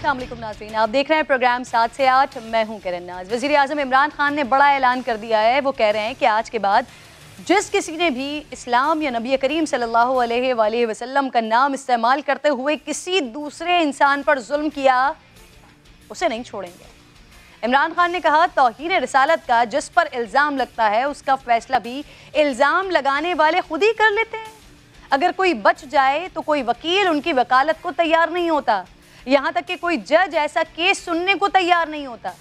अस्सलाम वालेकुम नाज़रीन, आप देख रहे हैं प्रोग्राम 7 से 8। मैं हूं किरण नाज। वज़ीर आज़म इमरान खान ने बड़ा ऐलान कर दिया है। वो कह रहे हैं कि आज के बाद जिस किसी ने भी इस्लाम या नबी करीम सल्लल्लाहु अलैहि वसल्लम का नाम इस्तेमाल करते हुए किसी दूसरे इंसान पर जुल्म किया, उसे नहीं छोड़ेंगे। इमरान खान ने कहा, तौहीन रिसालत का जिस पर इल्ज़ाम लगता है उसका फैसला भी इल्ज़ाम लगाने वाले खुद ही कर लेते हैं। अगर कोई बच जाए तो कोई वकील उनकी वकालत को तैयार नहीं होता, यहाँ तक कि कोई जज ऐसा केस सुनने को तैयार नहीं होता।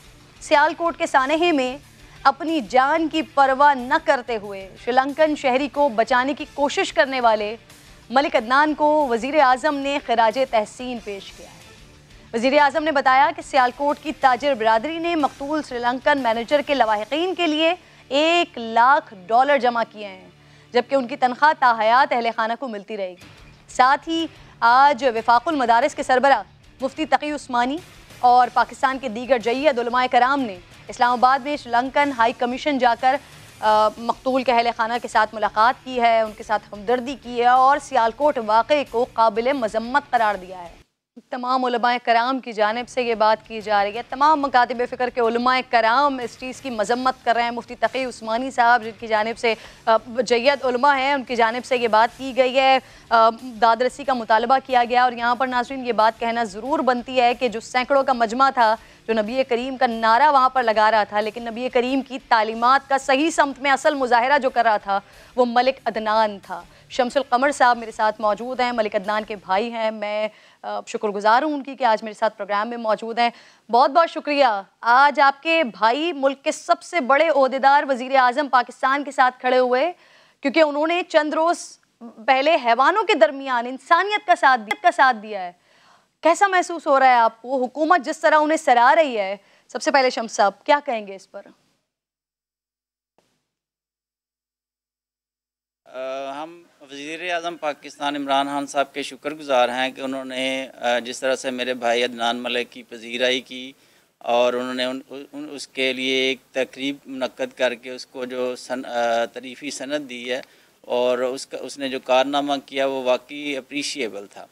सियालकोट के सानहे में अपनी जान की परवाह न करते हुए श्रीलंकन शहरी को बचाने की कोशिश करने वाले मलिक अदनान को वज़ीर आज़म ने खिराजे तहसीन पेश किया है। वज़ीर आज़म ने बताया कि सियालकोट की ताजिर बिरादरी ने मकतूल श्रीलंकन मैनेजर के लवाहिकीन के लिए $1 लाख जमा किए हैं, जबकि उनकी तनख्वाह ताहयात अहले खाना को मिलती रहेगी। साथ ही आज वफाकुल मदारिस के सरबरा मुफ्ती तकी उस्मानी और पाकिस्तान के दीगर जय्यद उलमाए कराम ने इस्लामाबाद में श्रीलंकन हाई कमीशन जाकर मकतूल के अहले खाना के साथ मुलाकात की है, उनके साथ हमदर्दी की है और सियालकोट वाक़े को काबिल मज़म्मत करार दिया है। तमाम उलमाए कराम की जानिब से ये बात की जा रही है, तमाम मकातिब फ़िक्र के उलमाए कराम इस चीज़ की मज़म्मत कर रहे हैं। मुफ्ती तकी उस्मानी साहब जिनकी जानिब से जय्यद उलमा हैं, उनकी जानिब से ये बात की गई है, दादरसी का मुतालबा किया गया। और यहाँ पर नाज़रीन ये बात कहना ज़रूर बनती है कि जो सैकड़ों का मजमा था, जो नबी करीम का नारा वहाँ पर लगा रहा था, लेकिन नबी करीम की तालीमात का सही समत में असल मुजाहिरा जो कर रहा था वो मलिक अदनान था। शमसुल कमर साहब मेरे साथ मौजूद हैं, मलिक अदनान के भाई हैं। मैं शुक्रगुजार हूँ उनकी कि आज मेरे साथ प्रोग्राम में मौजूद हैं। बहुत बहुत शुक्रिया। आज आपके भाई मुल्क के सबसे बड़े ओहदेदार वज़ीर आज़म पाकिस्तान के साथ खड़े हुए, क्योंकि उन्होंने चंद रोज़ पहले हैवानों के दरमियान इंसानियत का साथ दिया है। कैसा महसूस हो रहा है आपको? हुकूमत जिस तरह उन्हें सराह रही है, सबसे पहले शम्स साहब क्या कहेंगे इस पर? हम वज़ीर आज़म पाकिस्तान इमरान खान साहब के शुक्रगुज़ार हैं कि उन्होंने जिस तरह से मेरे भाई अदनान मलिक की पजीराई की और उन्होंने उसके लिए एक तकरीब मुनक्कद करके उसको जो तरीफ़ी सनद दी है और उसने जो कारनामा किया वो वाकई अप्रीशिएबल था।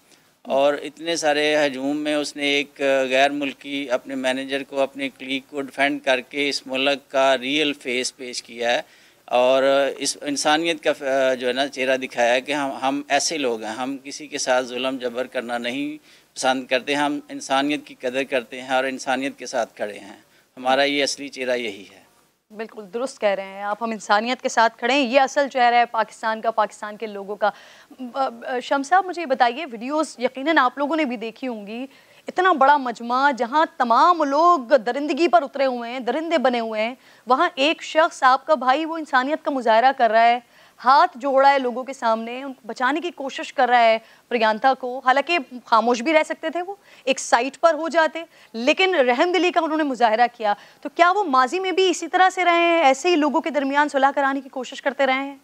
और इतने सारे हजूम में उसने एक गैर मुल्की अपने मैनेजर को, अपने क्लीग को डिफेंड करके इस मुल्क का रियल फेस पेश किया है और इस इंसानियत का जो है ना चेहरा दिखाया है कि हम ऐसे लोग हैं, हम किसी के साथ जुल्म जबर करना नहीं पसंद करते, हम इंसानियत की कदर करते हैं और इंसानियत के साथ खड़े हैं। हमारा ये असली चेहरा यही है। बिल्कुल दुरुस्त कह रहे हैं आप, हम इंसानियत के साथ खड़े हैं, ये असल चेहरा है पाकिस्तान का, पाकिस्तान के लोगों का। शम्स साहब मुझे बताइए, वीडियोस यकीनन आप लोगों ने भी देखी होंगी, इतना बड़ा मजमा जहाँ तमाम लोग दरिंदगी पर उतरे हुए हैं, दरिंदे बने हुए हैं, वहाँ एक शख्स आपका भाई वो इंसानियत का मुजाहरा कर रहा है, हाथ जोड़ा है लोगों के सामने, उनको बचाने की कोशिश कर रहा है प्रियंका को। हालांकि खामोश भी रह सकते थे, वो एक साइट पर हो जाते, लेकिन रहमदिली का उन्होंने मुजाहरा किया। तो क्या वो माजी में भी इसी तरह से रहे हैं, ऐसे ही लोगों के दरमियान सुलह कराने की कोशिश करते रहे हैं?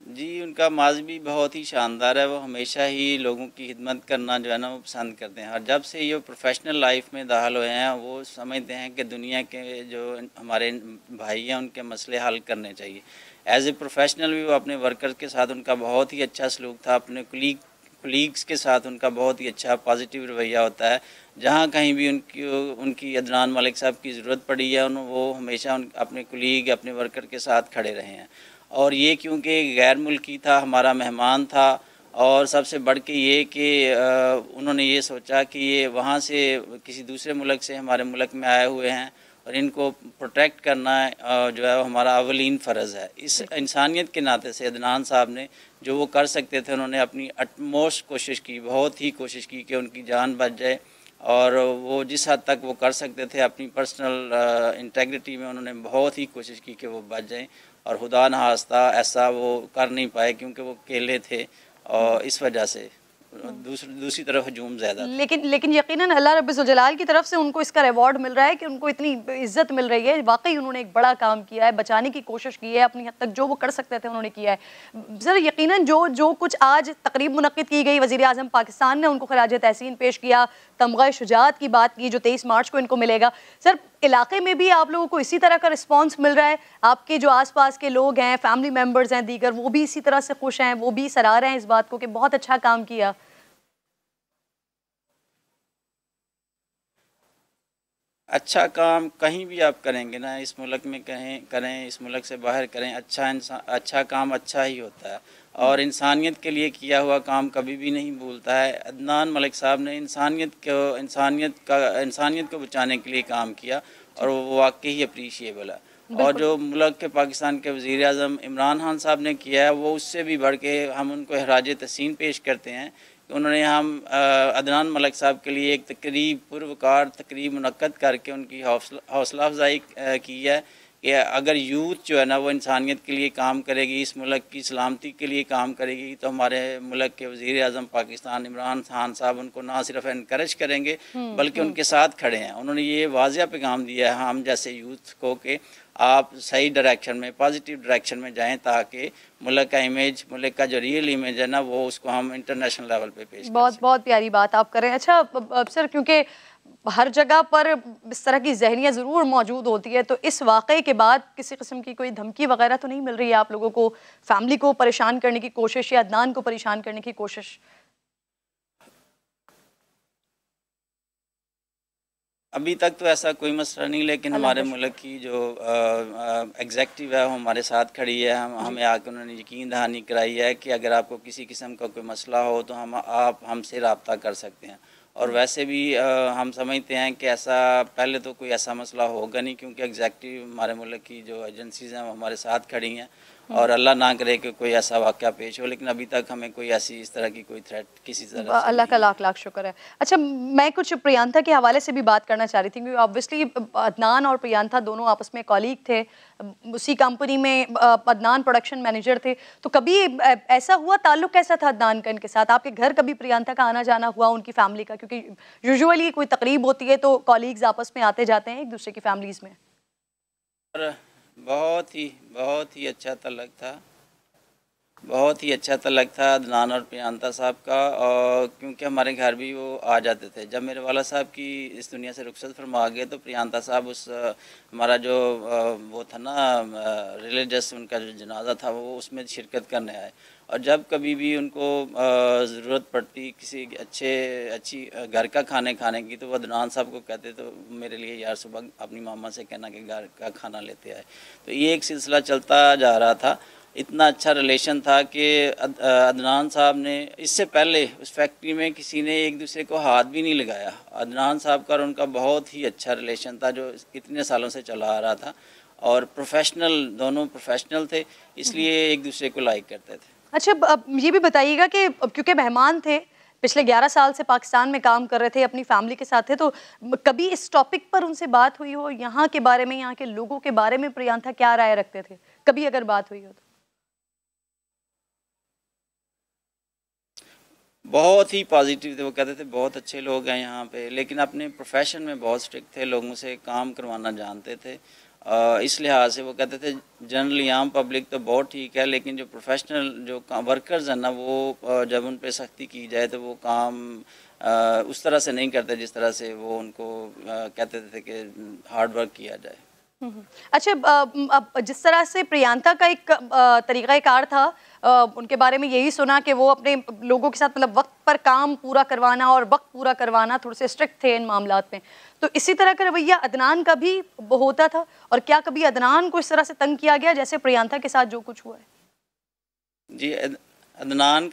जी, उनका माज़ी भी बहुत ही शानदार है। वो हमेशा ही लोगों की खिदमत करना जो है ना वो पसंद करते हैं और जब से ये प्रोफेशनल लाइफ में दाखिल हुए हैं वो समझते हैं कि दुनिया के जो हमारे भाई हैं उनके मसले हल करने चाहिए। एज़ ए प्रोफेशनल भी वो अपने वर्कर्स के साथ उनका बहुत ही अच्छा सलूक था, अपने कुलीग्स के साथ उनका बहुत ही अच्छा पॉजिटिव रवैया होता है। जहाँ कहीं भी उनकी अदनान मलिक साहब की ज़रूरत पड़ी है वो हमेशा अपने कुलीग, अपने वर्कर के साथ खड़े रहे हैं। और ये क्योंकि गैर मुल्की था, हमारा मेहमान था और सबसे बढ़ के ये कि उन्होंने ये सोचा कि ये वहाँ से किसी दूसरे मुल्क से हमारे मुल्क में आए हुए हैं और इनको प्रोटेक्ट करना जो है वो हमारा अवलीन फ़र्ज़ है। इस इंसानियत के नाते से अदनान साहब ने जो वो कर सकते थे उन्होंने अपनी अटमोस्ट कोशिश की, बहुत ही कोशिश की कि उनकी जान बच जाए और वो जिस हद तक वो कर सकते थे अपनी पर्सनल इंटेग्रिटी में उन्होंने बहुत ही कोशिश की कि वो बच जाएं और खुदा न खास्ता ऐसा वो कर नहीं पाए क्योंकि वो अकेले थे और इस वजह से दूसरी तरफ हजूम ज़्यादा। लेकिन यकीनन अल्लाह रब्बुल जलाल की तरफ से उनको इसका रिवॉर्ड मिल रहा है कि उनको इतनी इज्जत मिल रही है। वाकई उन्होंने एक बड़ा काम किया है, बचाने की कोशिश की है, अपनी हद तक जो वो कर सकते थे उन्होंने किया है। सर यकीनन जो कुछ आज तकरीब मुनक्किद की गई, वज़ीर आज़म पाकिस्तान ने उनको खिराज तहसीन पेश किया, तमगा शुजात की बात की जो 23 मार्च को इनको मिलेगा। सर, इलाके में भी आप लोगों को इसी तरह का रिस्पांस मिल रहा है? आपके जो आसपास के लोग हैं, फैमिली मेम्बर्स हैं दीगर, वो भी इसी तरह से खुश हैं, वो भी सराह रहे हैं इस बात को कि बहुत अच्छा काम किया? अच्छा काम कहीं भी आप करेंगे ना, इस मुल्क में कहें करें, इस मुल्क से बाहर करें, अच्छा काम अच्छा ही होता है और इंसानियत के लिए किया हुआ काम कभी भी नहीं भूलता है। अदनान मलिक साहब ने इंसानियत को बचाने के लिए काम किया और वो वाकई ही अप्रीशिएबल है। और जो मुल्क के पाकिस्तान के वज़ीर आज़म इमरान खान साहब ने किया है वो उससे भी बढ़ के हम उनको खराज तहसीन पेश करते हैं। उन्होंने हम अदनान मलिक साहब के लिए एक तकरीब पुरवकार तकरीब मुनक्कद करके उनकी हौसला अफजाई की है कि अगर यूथ जो है ना वो इंसानियत के लिए काम करेगी, इस मुल्क की सलामती के लिए काम करेगी, तो हमारे मुल्क के वज़ीर आज़म पाकिस्तान इमरान खान साहब उनको ना सिर्फ इनकरेज करेंगे बल्कि उनके साथ खड़े हैं। उन्होंने ये वाज़िया पैगाम दिया है हम जैसे यूथ को कि आप सही डायरेक्शन में, पॉजिटिव डायरेक्शन में जाएं ताकि मुल्क का इमेज, मुल्क का जो रियल इमेज है ना वो उसको हम इंटरनेशनल लेवल पे पेश बहुत बहुत प्यारी बात आप कर रहे हैं। अच्छा सर, क्योंकि हर जगह पर इस तरह की ज़हनियत ज़रूर मौजूद होती है, तो इस वाक़े के बाद किसी किस्म की कोई धमकी वगैरह तो नहीं मिल रही है आप लोगों को, फैमिली को परेशान करने की कोशिश या अदनान को परेशान करने की कोशिश? अभी तक तो ऐसा कोई मसला नहीं, लेकिन हमारे मुल्क की जो एग्जेक्टिव है वो हमारे साथ खड़ी है। हमें आकर उन्होंने यकीन दहानी कराई है कि अगर आपको किसी किस्म का कोई मसला हो तो आप हमसे रब्ता कर सकते हैं। और वैसे भी हम समझते हैं कि ऐसा पहले तो कोई ऐसा मसला होगा नहीं, क्योंकि एग्जेक्टिव हमारे मुल्क की जो एजेंसीज़ हैं वो हमारे साथ खड़ी हैं और अल्लाह ना करे कि कोई ऐसा वाक़या पेश हो, लेकिन अभी तक हमें कोई ऐसी इस तरह की कोई थ्रेट किसी तरह से अल्लाह का लाख लाख शुक्र है। अच्छा, मैं कुछ प्रियंका के हवाले से भी बात करना चाह रही थी, क्योंकि ऑब्वियसली अदनान और प्रियंका दोनों आपस में कॉलीग थे, उसी कंपनी में अदनान प्रोडक्शन मैनेजर थे, तो कभी ऐसा हुआ, ताल्लुक कैसा था अदनान का इनके साथ? आपके घर कभी प्रियंका का आना जाना हुआ, उनकी फैमिली का? क्योंकि यूजुअली कोई तकरीब होती है तो कॉलीग्स आपस में आते जाते हैं एक दूसरे की फैमिलीज़ में। बहुत ही अच्छा तल्लक था, बहुत ही अच्छा तल्लक था अदनान और प्रियंका साहब का। और क्योंकि हमारे घर भी वो आ जाते थे, जब मेरे वाला साहब की इस दुनिया से रुखसत फरमा गए तो प्रियंका साहब उस हमारा जो वो था ना रिलीजियस, उनका जो जनाजा था वो उसमें शिरकत करने आए। और जब कभी भी उनको ज़रूरत पड़ती किसी अच्छी घर का खाने की, तो वो अदनान साहब को कहते तो मेरे लिए यार सुबह अपनी मामा से कहना कि घर का खाना लेते आए। तो ये एक सिलसिला चलता जा रहा था, इतना अच्छा रिलेशन था कि अदनान साहब ने इससे पहले उस फैक्ट्री में किसी ने एक दूसरे को हाथ भी नहीं लगाया। अदनान साहब का और उनका बहुत ही अच्छा रिलेशन था जो इतने सालों से चला आ रहा था, और प्रोफेशनल, दोनों प्रोफेशनल थे, इसलिए एक दूसरे को लाइक करते थे। अच्छा, अब ये भी बताइएगा कि क्योंकि मेहमान थे, पिछले 11 साल से पाकिस्तान में काम कर रहे थे, अपनी फैमिली के साथ थे, तो कभी इस टॉपिक पर उनसे बात हुई हो, यहाँ के बारे में, यहाँ के लोगों के बारे में प्रियंका क्या राय रखते थे, कभी अगर बात हुई हो तो? बहुत ही पॉजिटिव थे, वो कहते थे बहुत अच्छे लोग हैं यहाँ पे, लेकिन अपने प्रोफेशन में बहुत स्ट्रिक्ट थे, लोगों से काम करवाना जानते थे। इस लिहाज से वो कहते थे जनरली आम पब्लिक तो बहुत ठीक है, लेकिन जो प्रोफेशनल जो वर्कर्स हैं ना वो जब उन पे सख्ती की जाए तो वो काम उस तरह से नहीं करते जिस तरह से वो उनको कहते थे कि हार्ड वर्क किया जाए। अच्छा, अब जिस तरह से प्रियंका का एक तरीक़ाकार था, उनके बारे में यही सुना कि वो अपने लोगों के साथ मतलब वक्त पर काम पूरा करवाना और वक्त पूरा करवाना, थोड़े से स्ट्रिक्ट थे इन मामलात में, तो इसी तरह का रवैया अदनान का भी होता था? और क्या कभी अदनान को इस तरह से तंग किया गया जैसे प्रियंका के साथ जो कुछ हुआ है? जी, अदनान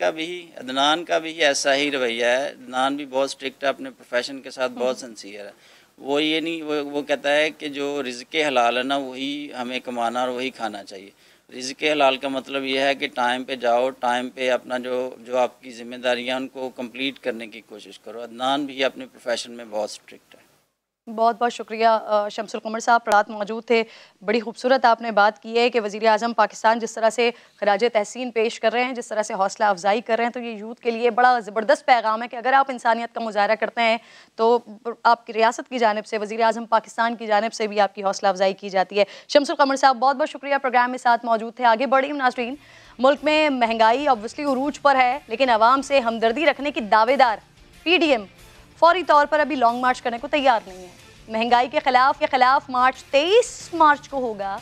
का भी ऐसा ही रवैया है। अदनान भी बहुत स्ट्रिक्ट है, अपने प्रोफेशन के साथ बहुत सिंसियर है। वो ये नहीं, वो कहता है कि जो रिज़्क़ हलाल है ना वही हमें कमाना और वही खाना चाहिए। रिज़्क़ हलाल का मतलब ये है कि टाइम पे जाओ, टाइम पे अपना जो आपकी ज़िम्मेदारियाँ उनको कंप्लीट करने की कोशिश करो। अदनान भी अपने प्रोफेशन में बहुत स्ट्रिक्ट है। बहुत बहुत शुक्रिया शम्सुल कमर साहब, रात मौजूद थे। बड़ी खूबसूरत आपने बात की है कि वज़ीर आज़म पाकिस्तान जिस तरह से खराज तहसीन पेश कर रहे हैं, जिस तरह से हौसला अफजाई कर रहे हैं, तो ये यूथ के लिए बड़ा ज़बरदस्त पैगाम है कि अगर आप इंसानियत का मुजाहरा करते हैं तो आपकी रियासत की जानिब से, वज़ीर आज़म पाकिस्तान की जानिब से भी आपकी हौसला अफजाई की जाती है। शम्सुल कमर साहब, बहुत बहुत शुक्रिया, प्रोग्राम में साथ मौजूद थे। आगे बढ़ी नाज़रीन, मुल्क में महंगाई ऑब्वियसली उरूज पर है, लेकिन आवाम से हमदर्दी रखने की दावेदार PDM फौरी तौर पर अभी लॉन्ग मार्च करने को तैयार नहीं है। महंगाई के खिलाफ मार्च 23 मार्च को होगा।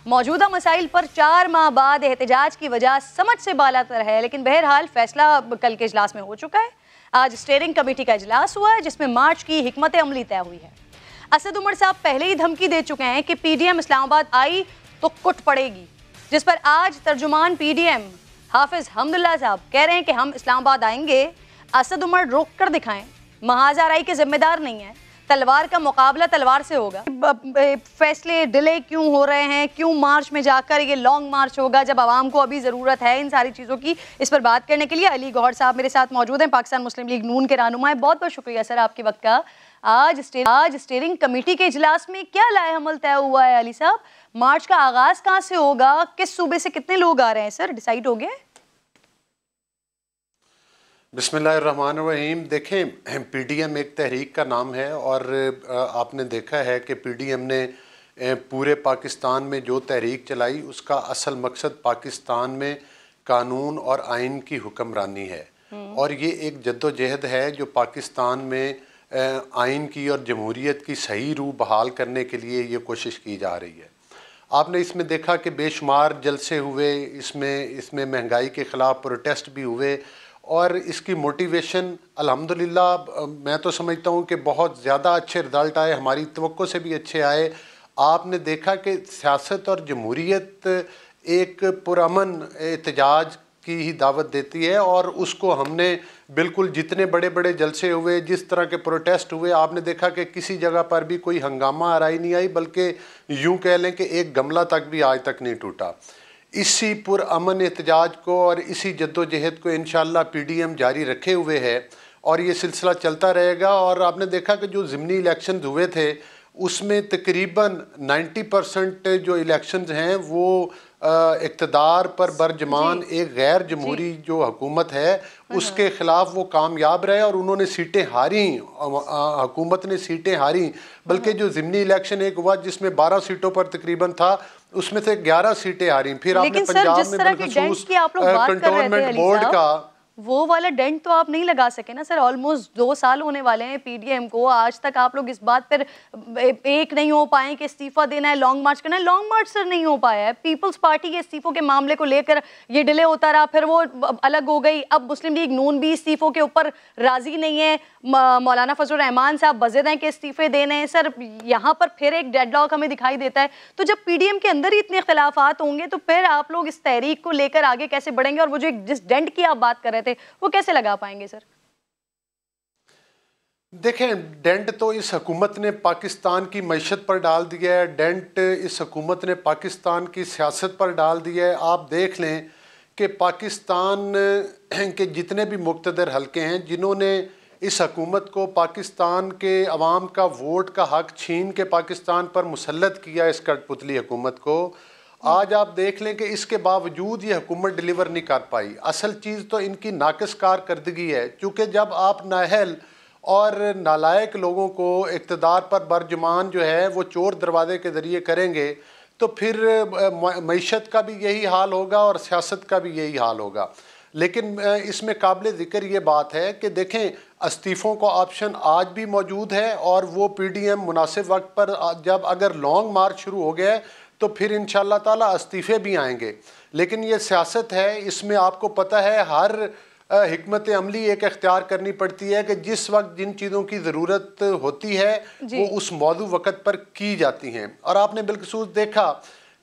मौजूदा मसाइल पर 4 माह बाद एहतजाज की वजह समझ से बालातर है, लेकिन बहरहाल फैसला कल के इजलास में हो चुका है। आज स्टीयरिंग कमेटी का इजलास हुआ है जिसमें मार्च की हिकमत अमली तय हुई है। असद उमर साहब पहले ही धमकी दे चुके हैं कि पीडीएम इस्लामाबाद आई तो कुट पड़ेगी, जिस पर आज तर्जुमान पीडीएम हाफिज हमदुल्ला साहब कह रहे हैं कि हम इस्लामाबाद आएंगे, असद उमर रोक कर दिखाएं, महाजाराई के जिम्मेदार नहीं है, तलवार का मुकाबला तलवार से होगा। फैसले डिले क्यों हो रहे हैं, क्यों मार्च में जाकर ये लॉन्ग मार्च होगा जब आवाम को अभी ज़रूरत है इन सारी चीज़ों की, इस पर बात करने के लिए अली गौहर साहब मेरे साथ मौजूद हैं, पाकिस्तान मुस्लिम लीग नून के रहनुमा। बहुत बहुत शुक्रिया सर आपके वक्त का। आज स्टीयरिंग कमेटी के इजलास में क्या लाए अमल तय हुआ है अली साहब? मार्च का आगाज कहाँ से होगा, किस सूबे से कितने लोग आ रहे हैं सर, डिसाइड हो गया? बिस्मिल्लाहिर्रहमानिर्रहीम। देखें, पीडीएम एक तहरीक का नाम है और आपने देखा है कि पीडीएम ने पूरे पाकिस्तान में जो तहरीक चलाई उसका असल मकसद पाकिस्तान में कानून और आइन की हुक्मरानी है और ये एक जद्दोजहद है जो पाकिस्तान में आइन की और जमहूरियत की सही रूह बहाल करने के लिए ये कोशिश की जा रही है। आपने इसमें देखा कि बेशुमार जलसे हुए, इसमें महंगाई के ख़िलाफ़ प्रोटेस्ट भी हुए और इसकी मोटिवेशन अल्हम्दुलिल्लाह मैं तो समझता हूँ कि बहुत ज़्यादा अच्छे रिज़ल्ट आए, हमारी तवक्को से भी अच्छे आए। आपने देखा कि सियासत और जमहूरियत एक पुरअमन एहतजाज की ही दावत देती है और उसको हमने बिल्कुल जितने बड़े बड़े जलसे हुए, जिस तरह के प्रोटेस्ट हुए, आपने देखा कि किसी जगह पर भी कोई हंगामा आराई नहीं आई, बल्कि यूँ कह लें कि एक गमला तक भी आज तक नहीं टूटा। इसी पुरअमन एहतजाज को और इसी जद्दोजहद को इंशाअल्लाह पीडीएम जारी रखे हुए है और ये सिलसिला चलता रहेगा। और आपने देखा कि जो ज़िमनी इलेक्शन हुए थे उसमें तकरीबन 90% जो इलेक्शंस हैं वो इक़्तिदार पर बरजमान एक गैर जमहूरी जो हुकूमत है उसके ख़िलाफ़ वो कामयाब रहे और उन्होंने सीटें हारी, हुकूमत ने सीटें हारी। बल्कि जो ज़िमनी इलेक्शन एक हुआ जिसमें 12 सीटों पर तकरीबन था उसमें से 11 सीटें हारी। फिर आपने पंजाब में बिलखसूस कंटोनमेंट बोर्ड का वो वाला डेंट तो आप नहीं लगा सके ना सर। ऑलमोस्ट 2 साल होने वाले हैं पीडीएम को, आज तक आप लोग इस बात पर एक नहीं हो पाए कि इस्तीफा देना है, लॉन्ग मार्च करना है। लॉन्ग मार्च सर नहीं हो पाया है। पीपल्स पार्टी के इस्तीफों के मामले को लेकर ये डिले होता रहा, फिर वो अलग हो गई। अब मुस्लिम लीग नून भी इस्तीफों के ऊपर राजी नहीं है। मौलाना फजल रहमान साहब बज़िद हैं कि इस्तीफे देने हैं। सर यहाँ पर फिर एक डेडलॉक हमें दिखाई देता है। तो जब पीडीएम के अंदर ही इतने इख्तिलाफात होंगे तो फिर आप लोग इस तहरीक को लेकर आगे कैसे बढ़ेंगे? और वो जो जिस डेंट की आप बात कर रहे थे वो कैसे लगा पाएंगे सर? देखें, डेंट तो इस हुकूमत ने पाकिस्तान की मईशत पर डाल दिया है, डेंट इस हुकूमत ने पाकिस्तान की सियासत पर डाल दिया है। आप देख लें कि पाकिस्तान के जितने भी मुक़्तदर हल्के हैं जिन्होंने इस हुकूमत को पाकिस्तान के अवाम का वोट का हक छीन के पाकिस्तान पर मुसल्लत किया, इस कठपुतली हुकूमत को, आज आप देख लें कि इसके बावजूद ये हुकूमत डिलीवर नहीं कर पाई। असल चीज़ तो इनकी नाक़िस कारकर्दगी है, क्योंकि जब आप नाअहल और नालायक लोगों को इक़्तिदार पर बरजुमान जो है वो चोर दरवाजे के ज़रिए करेंगे तो फिर मईशत का भी यही हाल होगा और सियासत का भी यही हाल होगा। लेकिन इसमें काबिल ज़िक्र ये बात है कि देखें, इस्तीफ़ों का ऑप्शन आज भी मौजूद है और वो पीडीएम मुनासिब वक्त पर जब अगर लॉन्ग मार्च शुरू हो गया तो फिर इंशाअल्लाह ताला इस्तीफ़े भी आएंगे। लेकिन ये सियासत है, इसमें आपको पता है हर हिकमत अमली एक इख्तियार करनी पड़ती है कि जिस वक्त जिन चीज़ों की ज़रूरत होती है वो उस मौजू वक़्त पर की जाती हैं। और आपने बिलखसूस देखा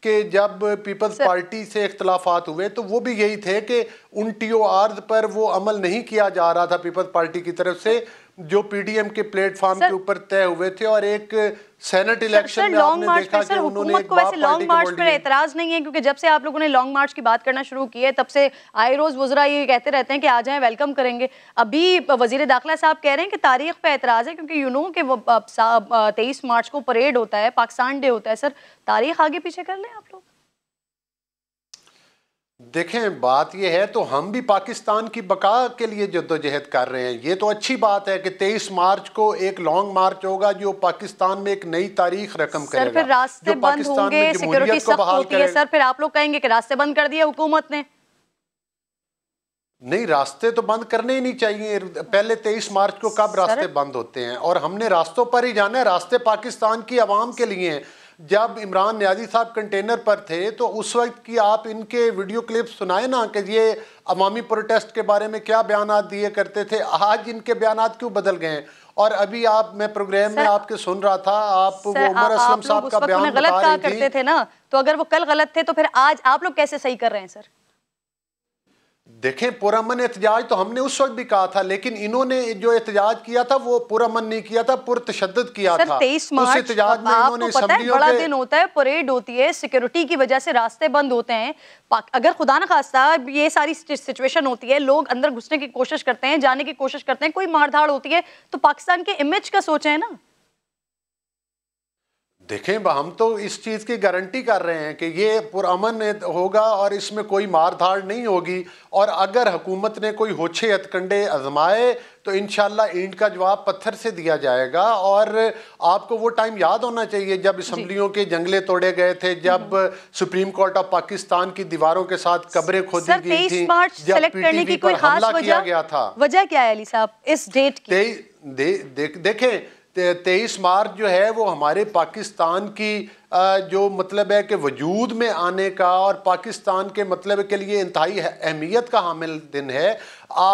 कि जब पीपल्स पार्टी से इख्तलाफात हुए तो वो भी यही थे कि उन TORs पर वो अमल नहीं किया जा रहा था पीपल्स पार्टी की तरफ से जो पीडीएम के प्लेटफॉर्म के ऊपर तय हुए थे। और एक सेनेट इलेक्शन में आपने देखा कि उन्होंने एक वैसे लॉन्ग मार्च पर एतराज नहीं है, क्योंकि जब से आप लोगों ने लॉन्ग मार्च की बात करना शुरू की है तब से आए रोज वज़रा ये कहते रहते हैं कि आ जाएं, वेलकम करेंगे। अभी वजीर दाखिला साहब कह रहे हैं कि तारीख पे एतराज है, क्योंकि यू नो कि 23 मार्च को परेड होता है, पाकिस्तान डे होता है। सर तारीख आगे पीछे कर लें आप लोग। देखें, बात यह है तो हम भी पाकिस्तान की बका के लिए जद्दोजहद कर रहे हैं। ये तो अच्छी बात है कि 23 मार्च को एक लॉन्ग मार्च होगा जो पाकिस्तान में एक नई तारीख रकम करेगा। सर फिर रास्ते बंद होंगे, सिक्योरिटी सख्त होती है। सर फिर आप लोग कहेंगे कि रास्ते बंद कर दिए हुकूमत ने। नहीं, रास्ते तो बंद करने ही नहीं चाहिए। पहले 23 मार्च को कब रास्ते बंद होते हैं? और हमने रास्तों पर ही जाना है। रास्ते पाकिस्तान की आवाम के लिए हैं। जब इमरान नियाज़ी साहब कंटेनर पर थे तो उस वक्त की आप इनके वीडियो क्लिप सुनाए ना कि ये अवामी प्रोटेस्ट के बारे में क्या बयानात दिए करते थे। आज इनके बयानात क्यों बदल गए हैं? और अभी आप, मैं प्रोग्राम में आपके सुन रहा था, आप वो उमर असलम साहब का बयान गलत बता कहा रही थी। करते थे ना, तो अगर वो कल गलत थे तो फिर आज आप लोग कैसे सही कर रहे हैं सर? देखें, पुरअमन एहतजाज तो हमने उस वक्त भी कहा था, लेकिन इन्होंने जो एहतजाज किया था वो पुरअमन नहीं किया था, पुरतशद्दुद किया था। 23 मार्च उस एहतजाज में इन्होंने पता है बड़ा दिन होता है, परेड होती है, सिक्योरिटी की वजह से रास्ते बंद होते हैं। अगर खुदा न खास्ता ये सारी सिचुएशन होती है, लोग अंदर घुसने की कोशिश करते हैं, जाने की कोशिश करते हैं, कोई मारधाड़ होती है, तो पाकिस्तान के इमेज का सोचें ना। देखें, हम तो इस चीज़ की गारंटी कर रहे हैं कि ये पुरअमन होगा और इसमें कोई मारधाड़ नहीं होगी। और अगर हुकूमत ने कोई होछे हथकंडे आजमाए तो इंशाल्लाह ईंट का जवाब पत्थर से दिया जाएगा। और आपको वो टाइम याद होना चाहिए जब असम्बलियों के जंगले तोड़े गए थे, जब सुप्रीम कोर्ट ऑफ पाकिस्तान की दीवारों के साथ कब्रें खोदी गई थी, जब PTV पर हमला किया गया था। वजह क्या है अली साहब इस डेट की? देखें, 23 मार्च जो है वो हमारे पाकिस्तान की जो मतलब है कि वजूद में आने का और पाकिस्तान के मतलब के लिए इंतहाई अहमियत का हामिल दिन है।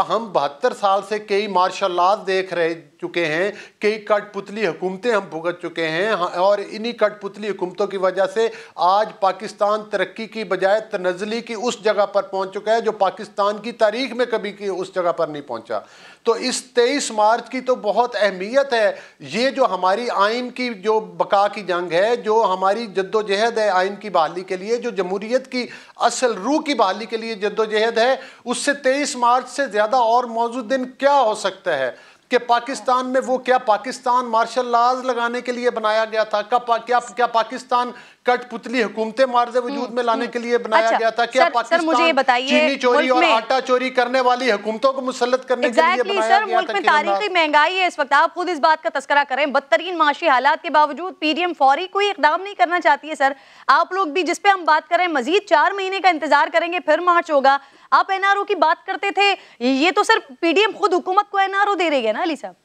हम 72 साल से कई मार्शल लॉ देख रहे चुके हैं, कई कठपुतली हुकूमतें हम भुगत चुके हैं, और इन्हीं कठपुतली हुकूमतों की वजह से आज पाकिस्तान तरक्की की बजाय तनज़्ज़ुली की उस जगह पर पहुंच चुका है जो पाकिस्तान की तारीख में कभी की उस जगह पर नहीं पहुंचा। तो इस 23 मार्च की तो बहुत अहमियत है। ये जो हमारी आइन की जो बका की जंग है, जो हमारी जद्दोजहद है आइन की बहाली के लिए, जो जमहूरियत की असल रूह की बहाली के लिए जद्दोजहद है, उससे 23 मार्च से ज़्यादा और मौजूद दिन क्या हो सकता है कि पाकिस्तान में वो क्या पाकिस्तान मार्शल लॉज लगाने के लिए बनाया गया था? क्या पाकिस्तान कठपुतली हुकूमतें मार्ज़े वजूद में लाने के लिए बनाया गया था? क्या पाकिस्तान मुझे ये बताइए, चीनी चोरी और आटा चोरी करने वाली हुकूमतों को मुसल्लत करने के लिए बनाया सर, गया मुल्क था? में तारीखी महंगाई है इस वक्त, आप खुद इस बात का तस्करा करें। बदतरीन माशी हालात के बावजूद PDM फौरी कोई इकदाम नहीं करना चाहती है। सर, आप लोग भी जिस पे हम बात करें, मजीद 4 महीने का इंतजार करेंगे फिर मार्च होगा। आप NRO की बात करते थे, ये तो सर PDM खुद हुकूमत को NRO दे रही है ना अली साहब।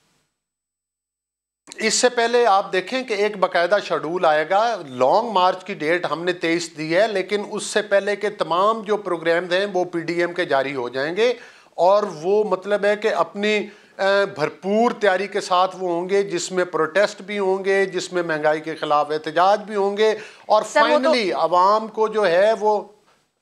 इससे पहले आप देखें कि एक बाकायदा शेड्यूल आएगा। लॉन्ग मार्च की डेट हमने 23 दी है, लेकिन उससे पहले के तमाम जो प्रोग्राम्स हैं वो PDM के जारी हो जाएंगे, और वो मतलब है कि अपनी भरपूर तैयारी के साथ वो होंगे, जिसमें प्रोटेस्ट भी होंगे, जिसमें महंगाई के खिलाफ एहतजाज भी होंगे। और फाइनली आवाम को जो है वो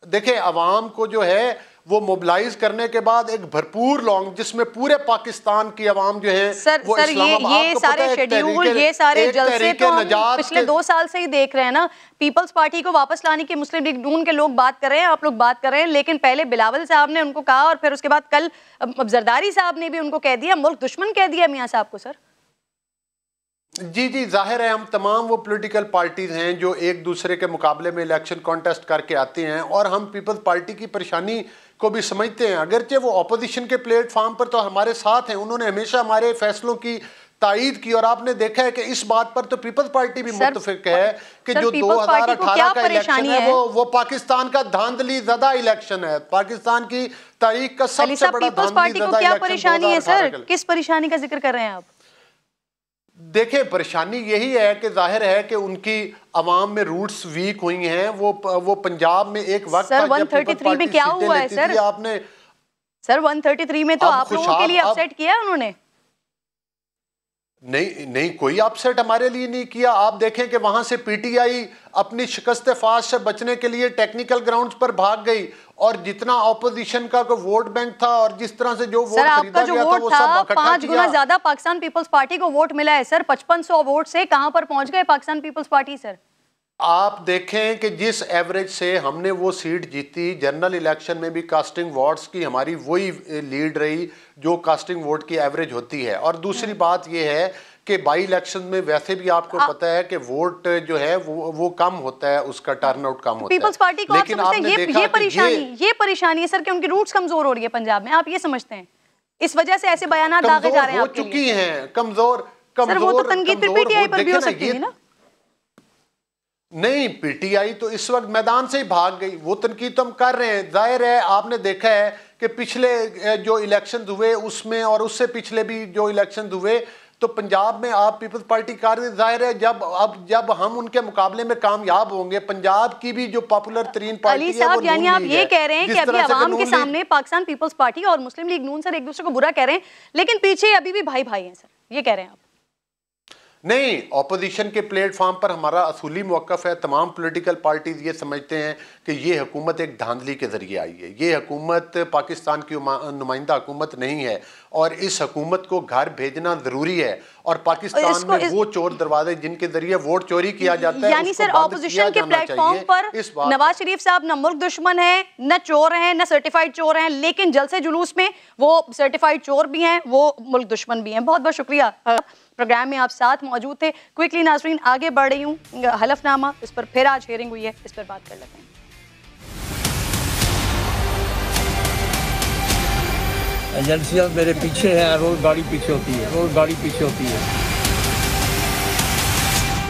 देखें, आवाम को जो है वो मोबिलाइज करने के बाद एक भरपूर लॉन्ग, जिसमें पूरे पाकिस्तान की आवाम जो है वो ये सारे शेड्यूल, ये सारे जलसे तो हम पिछले 2 साल से ही देख रहे हैं ना। पीपल्स पार्टी को वापस लाने की मुस्लिम लीग नून के लोग बात कर रहे हैं, आप लोग बात कर रहे हैं, लेकिन पहले बिलावल साहब ने उनको कहा और फिर उसके बाद कल जरदारी साहब ने भी उनको कह दिया, मुल्क दुश्मन कह दिया मियां साहब को। सर जी, जाहिर है हम तमाम वो पॉलिटिकल पार्टीज हैं जो एक दूसरे के मुकाबले में इलेक्शन कॉन्टेस्ट करके आते हैं, और हम पीपल्स पार्टी की परेशानी को भी समझते हैं। अगरचे वो अपोजिशन के प्लेटफॉर्म पर तो हमारे साथ हैं, उन्होंने हमेशा हमारे फैसलों की तायीद की, और आपने देखा है कि इस बात पर तो पीपल्स पार्टी भी मुत्तफिक है कि जो 2018 का इलेक्शन है वो पाकिस्तान का धांधली ज़दा इलेक्शन है, पाकिस्तान की तारीख का सबसे बड़ा धांधली ज़दा इलेक्शन। परेशानी है सर, किस परेशानी का जिक्र कर रहे हैं आप? देखिए, परेशानी यही है कि जाहिर है कि उनकी अवाम में रूट्स वीक हुई हैं। वो पंजाब में एक वक्त सर 133 में क्या हुआ है सर? आपने सर 133 में तो आप लोगों के लिए अपसेट किया उन्होंने? नहीं, कोई अपसेट हमारे लिए नहीं किया। आप देखें कि वहां से PTI अपनी शिकस्त फाश से बचने के लिए टेक्निकल ग्राउंड्स पर भाग गई, और जितना ऑपोजिशन का कोई वोट बैंक था और जिस तरह से जो वोट खरीदा गया था वो सब इकट्ठा 5 गुना ज्यादा पाकिस्तान पीपल्स पार्टी को वोट मिला है सर। 5500 वोट से कहां पर पहुंच गए पाकिस्तान पीपल्स पार्टी? सर आप देखें कि जिस एवरेज से हमने वो सीट जीती, जनरल इलेक्शन में भी कास्टिंग वोट्स की हमारी वही लीड रही जो कास्टिंग वोट की एवरेज होती है। और दूसरी बात ये है कि बाई इलेक्शन में वैसे भी आपको पता है कि वोट जो है वो कम होता है, उसका टर्नआउट कम होता है। पीपल्स पार्टी को लेकिन आप समझते हैं ये परेशानी है सर कि उनकी रूट्स कमजोर हो रही है पंजाब में, आप ये समझते हैं इस वजह से ऐसे बयान दागे जा रहे हैं? हो चुकी हैं कमजोर। सर वो तो तनकीद फिर PTI पर भी हो सकती है ना? नहीं, PTI तो इस वक्त मैदान से ही भाग गई, वो तनकीद तो हम कर रहे हैं। जाहिर है आपने देखा है कि पिछले जो इलेक्शन हुए उसमें और उससे पिछले भी जो इलेक्शन हुए तो पंजाब में आप पीपल्स पार्टी कार जाहिर है जब हम उनके मुकाबले में कामयाब होंगे, पंजाब की भी जो पॉपुलर तरीन पार्टी है वो यानी आप ये कह रहे हैं कि अभी आवाम के सामने पाकिस्तान पीपल्स पार्टी और मुस्लिम लीग नून सर एक दूसरे को बुरा कह रहे हैं, लेकिन पीछे अभी भी भाई भाई हैं सर, ये कह रहे हैं आप? नहीं, ऑपोजिशन के प्लेटफॉर्म पर हमारा असूली मौक़िफ़ है। तमाम पॉलिटिकल पार्टीज ये समझते हैं कि ये हुकूमत एक धांधली के ज़रिए आई है, ये हुकूमत पाकिस्तान की नुमाइंदा हुकूमत नहीं है और इस हुकूमत को घर भेजना ज़रूरी है। और पाकिस्तान में वो चोर दरवाजे जिनके ज़रिए वोट चोरी किया जाता है, यानी सर ऑपोजिशन के प्लेटफॉर्म पर नवाज शरीफ साहब न मुल्क दुश्मन है, न चोर हैं, न सर्टिफाइड चोर हैं, लेकिन जलसे जुलूस में वो सर्टिफाइड चोर भी हैं, वो मुल्क दुश्मन भी हैं। बहुत बहुत शुक्रिया, प्रोग्राम में आप साथ मौजूद थे। क्विकली नाज़रीन आगे बढ़ रही हूँ, हलफनामा इस पर फिर आज हियरिंग हुई है, इस पर बात कर लेते हैं। एजेंसियां मेरे पीछे हैं, रोज गाड़ी पीछे होती है, रोज गाड़ी पीछे होती है।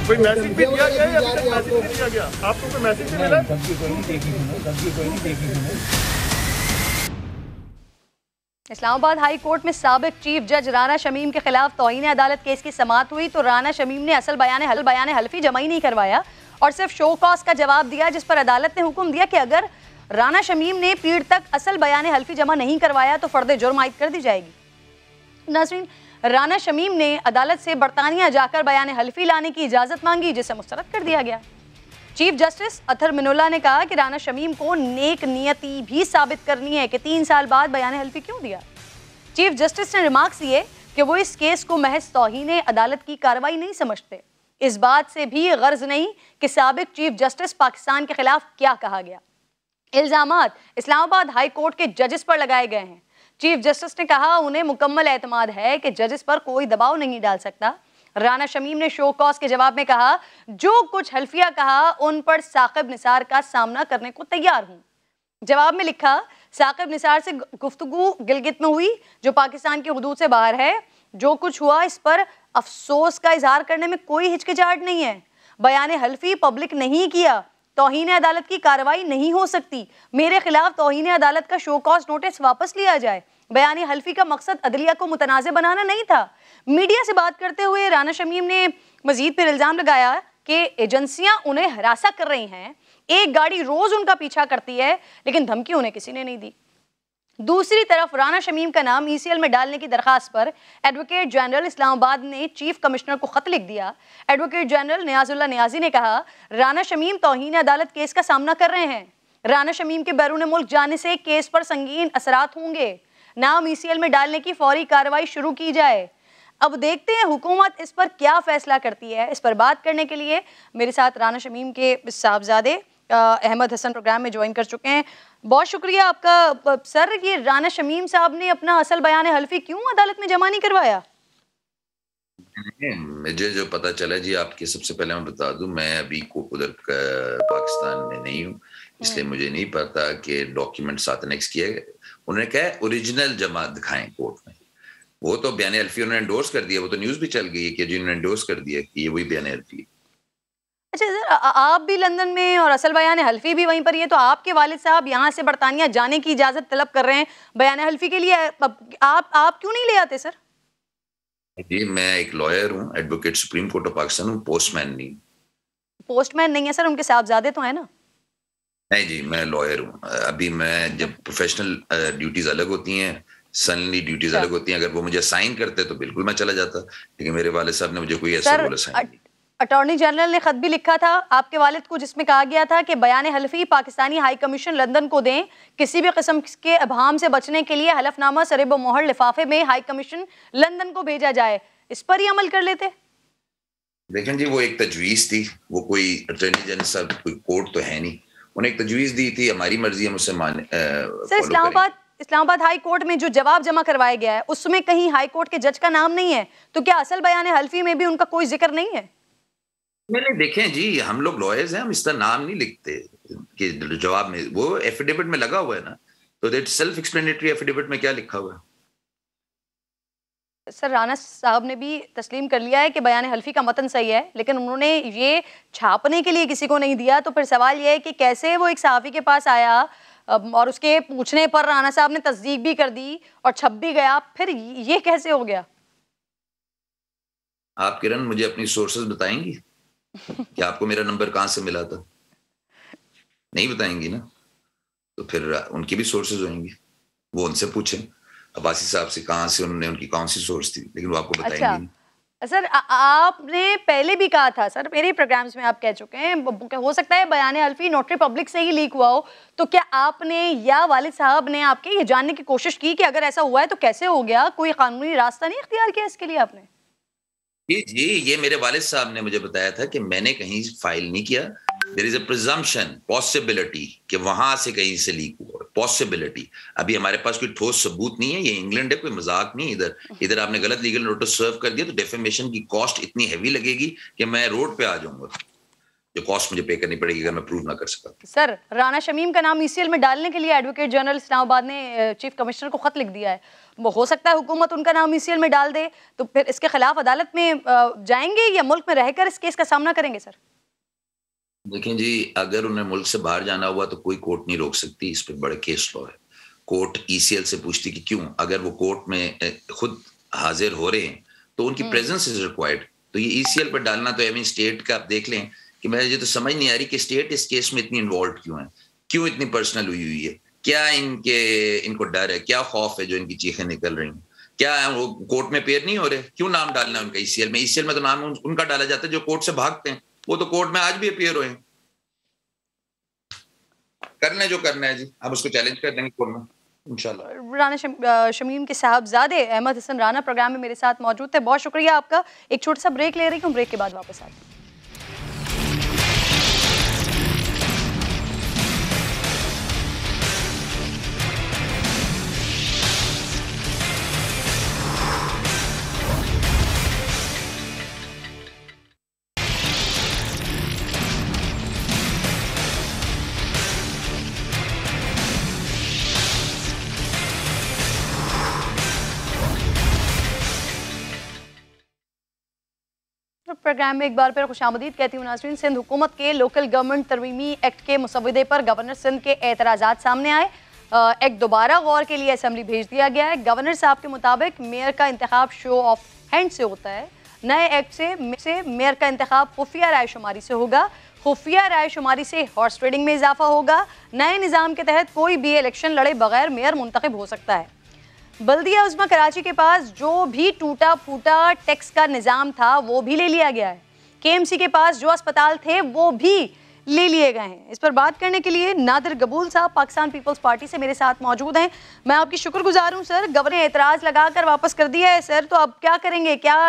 कोई मैसेज भी दिया गया या फिर मैसेज भी दिया गया? आपको कोई मैसेज भी मिला? धमकी कोई नहीं देखी मैंने, धमकी कोई नहीं देखी मैंने। इस्लामाबाद हाई कोर्ट में साबिक चीफ जज राना शमीम के खिलाफ तौहीन अदालत केस की समाअत हुई तो राना शमीम ने असल बयान हल्फी जमा ही नहीं करवाया और सिर्फ शो कॉज का जवाब दिया, जिस पर अदालत ने हुक्म दिया कि अगर राना शमीम ने पीठ तक असल बयान हल्फी जमा नहीं करवाया तो फर्द जुर्म आयद कर दी जाएगी। नाज़रीन, राना शमीम ने अदालत से बरतानिया जाकर बयान हल्फी लाने की इजाज़त मांगी, जिसे मुस्तरद कर दिया गया। चीफ जस्टिस अतर मिनुल्लाह ने कहा कि राना शमीम को नेक नियति भी साबित करनी है कि 3 साल बाद बयान हल्फी क्यों दिया। चीफ जस्टिस ने रिमार्क्स दिए कि वो इस केस को महज तौहीन अदालत की कार्रवाई नहीं समझते, इस बात से भी गर्ज नहीं कि साबिक चीफ जस्टिस पाकिस्तान के खिलाफ क्या कहा गया। इल्जामात इस्लामाबाद हाई कोर्ट के जजेस पर लगाए गए हैं। चीफ जस्टिस ने कहा उन्हें मुकम्मल एतमाद है कि जजेस पर कोई दबाव नहीं डाल सकता। राना शमीम ने शो कॉज के जवाब में कहा जो कुछ हल्फिया कहा उन पर साकिब निसार का सामना करने को तैयार हूँ। जवाब में लिखा साकिब निसार से गुफ्तगू गिलगित में हुई जो पाकिस्तान की हुदूद से बाहर है। जो कुछ हुआ इस पर अफसोस का इजहार करने में कोई हिचकिचाहट नहीं है। बयान हल्फी पब्लिक नहीं किया, तौहीन अदालत की कार्रवाई नहीं हो सकती। मेरे खिलाफ तौहीन अदालत का शो कॉज नोटिस वापस लिया जाए। बयान हल्फी का मकसद अदलिया को मुतनाज़ बनाना नहीं था। मीडिया से बात करते हुए राना शमीम ने मजीद पर इल्ज़ाम लगाया कि एजेंसियां उन्हें हरासा कर रही हैं, एक गाड़ी रोज उनका पीछा करती है, लेकिन धमकी उन्हें किसी ने नहीं दी। दूसरी तरफ राना शमीम का नाम ECL में डालने की दरखास्त पर एडवोकेट जनरल इस्लामाबाद ने चीफ कमिश्नर को खत लिख दिया। एडवोकेट जनरल नियाजुल्लाह नियाजी ने कहा राना शमीम तौहीन अदालत केस का सामना कर रहे हैं। राना शमीम के बैरून मुल्क जाने से केस पर संगीन असरात होंगे। नाम ECL में डालने की फौरी कार्रवाई शुरू की जाए। अब देखते हैं हुकूमत इस पर क्या फैसला करती है। इस पर बात करने के लिए मेरे साथ राना शमीम के साहबजादे अहमद हसन प्रोग्राम में ज्वाइन कर चुके हैं। बहुत शुक्रिया आपका सर। ये राना शमीम साहब ने अपना असल बयान हल्फी क्यों अदालत में जमा नहीं करवाया? मुझे जो पता चला जी, आपके सबसे पहले मैं बता दूं, मैं अभी उधर पाकिस्तान में नहीं हूँ, इसलिए मुझे नहीं पता कि डॉक्यूमेंट साथ नेक्स्ट किए गए। उन्होंने कहा ओरिजिनल जमा दिखाएं कोर्ट में। वो तो बयान हल्फी उन्होंने एंडोर्स कर दिया, वो तो न्यूज भी चल गई है कि जिन्होंने एंडोर्स कर दिया कि ये वही बयान हल्फी। अच्छा सर, आप भी लंदन में और असल बयान हल्फी भी वहीं पर ही है, तो आपके वालिद साहब यहाँ से बरतानिया जाने की इजाजत तलब कर रहे हैं बयान हल्फी के लिए, आप क्यों नहीं ले आते सर? जी मैं एक लॉयर हूँ, advocate supreme court of Pakistan हूँ, पोस्टमैन नहीं। पोस्टमैन नहीं है सर, उनके साहबजादे तो है ना? नहीं जी मैं लॉयर हूँ। अभी मैं जब प्रोफेशनल ड्यूटीज अलग होती हैं, सनली ड्यूटीज अलग होती हैं, अगर वो मुझे साइन करते तो बिल्कुल मैं चला जाता, लेकिन मेरे वाले साहब ने मुझे कोई ऐसा बोला साइन नहीं। अटॉर्नी जनरल ने खत भी लिखा था आपके वालिद को जिसमें कहा गया था कि बयान हल्फी पाकिस्तानी हाई कमीशन लंदन को दें। किसी भी किस्म के अभाम से बचने के लिए हलफनामा सरेब मोहर लिफाफे में हाई कमीशन लंदन को भेजा जाए। इस पर ही अमल कर लेते। देखें जी, वो एक तजवीज़ थी, वो कोई अटॉर्नी जनरल साहब कोई कोर्ट तो है नहीं, उन्हें एक तजवीज़ दी थी, हमारी मर्जी हम उसे माने। सर इस्लामाबाद हाई कोर्ट में जो जवाब जमा करवाया गया है उसमें कहीं हाई कोर्ट के जज का नाम नहीं है, तो क्या असल बयान हल्फी में भी उनका कोई जिक्र नहीं है? मैंने देखें जी, हम लोग लॉयर्स हैं, हम इसका नाम नहीं लिखते कि जवाब में, वो एफिडेविट में लगा हुआ है ना, तो दैट सेल्फ एक्सप्लेनेटरी एफिडेविट में क्या लिखा हुआ है। सर राना साहब ने भी तस्लीम कर लिया है कि बयान हल्फी का मतन सही है, लेकिन उन्होंने ये छापने के लिए किसी को नहीं दिया। तो फिर सवाल ये है कि कैसे वो एक सहाफ़ी के पास आया और उसके पूछने पर राणा साहब ने तस्दीक भी कर दी और छप भी गया, फिर ये कैसे हो गया? आप किरण मुझे अपनी सोर्सेज बताएंगी कि आपको मेरा नंबर कहां से मिला था? नहीं बताएंगी ना, तो फिर उनकी भी सोर्सेज होंगी, वो उनसे पूछें अब्बासी साहब से कहां से उन्होंने, उनकी कौन सी सोर्स थी, लेकिन वो आपको बताएंगे नहीं। सर आपने पहले भी कहा था सर, मेरे प्रोग्राम्स में आप कह चुके हैं, हो सकता है बयान अल्फी नोटरी पब्लिक से ही लीक हुआ हो, तो क्या आपने या वालिद साहब ने आपके ये जानने की कोशिश की कि अगर ऐसा हुआ है तो कैसे हो गया? कोई कानूनी रास्ता नहीं इख्तियार किया इसके लिए आपने? जी, ये मेरे वालिद साहब ने मुझे बताया था कि मैंने कहीं फाइल नहीं किया। There is a presumption, possibility कि वहां से कहीं से लीक हुआ, पॉसिबिलिटी। अभी हमारे पास कोई ठोस सबूत नहीं है, ये इंग्लैंड है, कोई मजाक नहीं। इधर आपने गलत लीगल नोटिस सर्व कर दिया तो डेफेमेशन की कॉस्ट इतनी हैवी लगेगी कि मैं रोड पे आ जाऊंगा, जो कॉस्ट मुझे पे करनी पड़ेगी अगर मैं प्रूव ना कर सका। सर राणा शमीम का नाम ईसीएल में डालने के लिए एडवोकेट जनरल इस्लामाबाद ने चीफ कमिश्नर को खत लिख दिया है। वो हो सकता है हुकूमत उनका नाम ईसीएल में डाल दे, तो फिर इसके खिलाफ अदालत में जाएंगे या मुल्क में रहकर इस केस का सामना करेंगे? सर देखें जी, अगर उन्हें मुल्क से बाहर जाना हुआ तो कोई कोर्ट नहीं रोक सकती, इस पर बड़े केस लॉ है। कोर्ट ईसीएल से पूछती कि क्यों, अगर वो कोर्ट में खुद हाजिर हो रहे हैं तो उनकी प्रेजेंस इज रिक्वायर्ड। तो ये ईसीएल पर डालना तो एवं स्टेट का आप देख लें कि मुझे तो समझ नहीं आ रही कि स्टेट इस केस में इतनी इन्वॉल्व क्यों है, क्यों इतनी पर्सनल हुई है, क्या इनको डर है, क्या खौफ है जो इनकी चीखें निकल रही हैं, क्या वो कोर्ट में पेयर नहीं हो रहे, क्यों नाम डालना है उनका ईसीएल में? ईसीएल में तो नाम उनका डाला जाता है जो कोर्ट से भागते हैं, वो तो कोर्ट में आज भी अपीयर हुए हैं। करने जो करना है जी, आप उसको चैलेंज कर देंगे कोर्ट में इंशाल्लाह। राणा शमीम के साहबजादे अहमद हसन राणा प्रोग्राम में मेरे साथ मौजूद थे, बहुत शुक्रिया आपका। एक छोटा सा ब्रेक ले रही हूँ, ब्रेक के बाद वापस आते हैं। प्रोग्राम में एक बार फिर खुशामदीद कहती हूँ नाज़रीन। सिंध हुकूमत के लोकल गवर्नमेंट तरमीमी एक्ट के मुसवदे पर गवर्नर सिंध के एतराज़ात सामने आए। एक्ट दोबारा गौर के लिए असम्बली भेज दिया गया है। गवर्नर साहब के मुताबिक मेयर का इंतखाब शो ऑफ हैंड से होता है। नए एक्ट से मेयर का इंतखाब खुफिया रायशुमारी से होगा। खुफिया रायशुमारी से हॉर्स ट्रेडिंग में इजाफा होगा। नए निज़ाम के तहत कोई भी इलेक्शन लड़े बगैर मेयर मुंतखब हो सकता है। बल्दिया उज़्मा कराची के पास जो भी टूटा फूटा टैक्स का निज़ाम था वो भी ले लिया गया है। केएमसी के पास जो अस्पताल थे वो भी ले लिए गए हैं। इस पर बात करने के लिए नादिर गबूल साहब पाकिस्तान पीपल्स पार्टी से मेरे साथ मौजूद हैं। मैं आपकी शुक्रगुजार हूं सर, गवर्नर एतराज़ लगाकर वापस कर दिया है सर, तो अब क्या करेंगे? क्या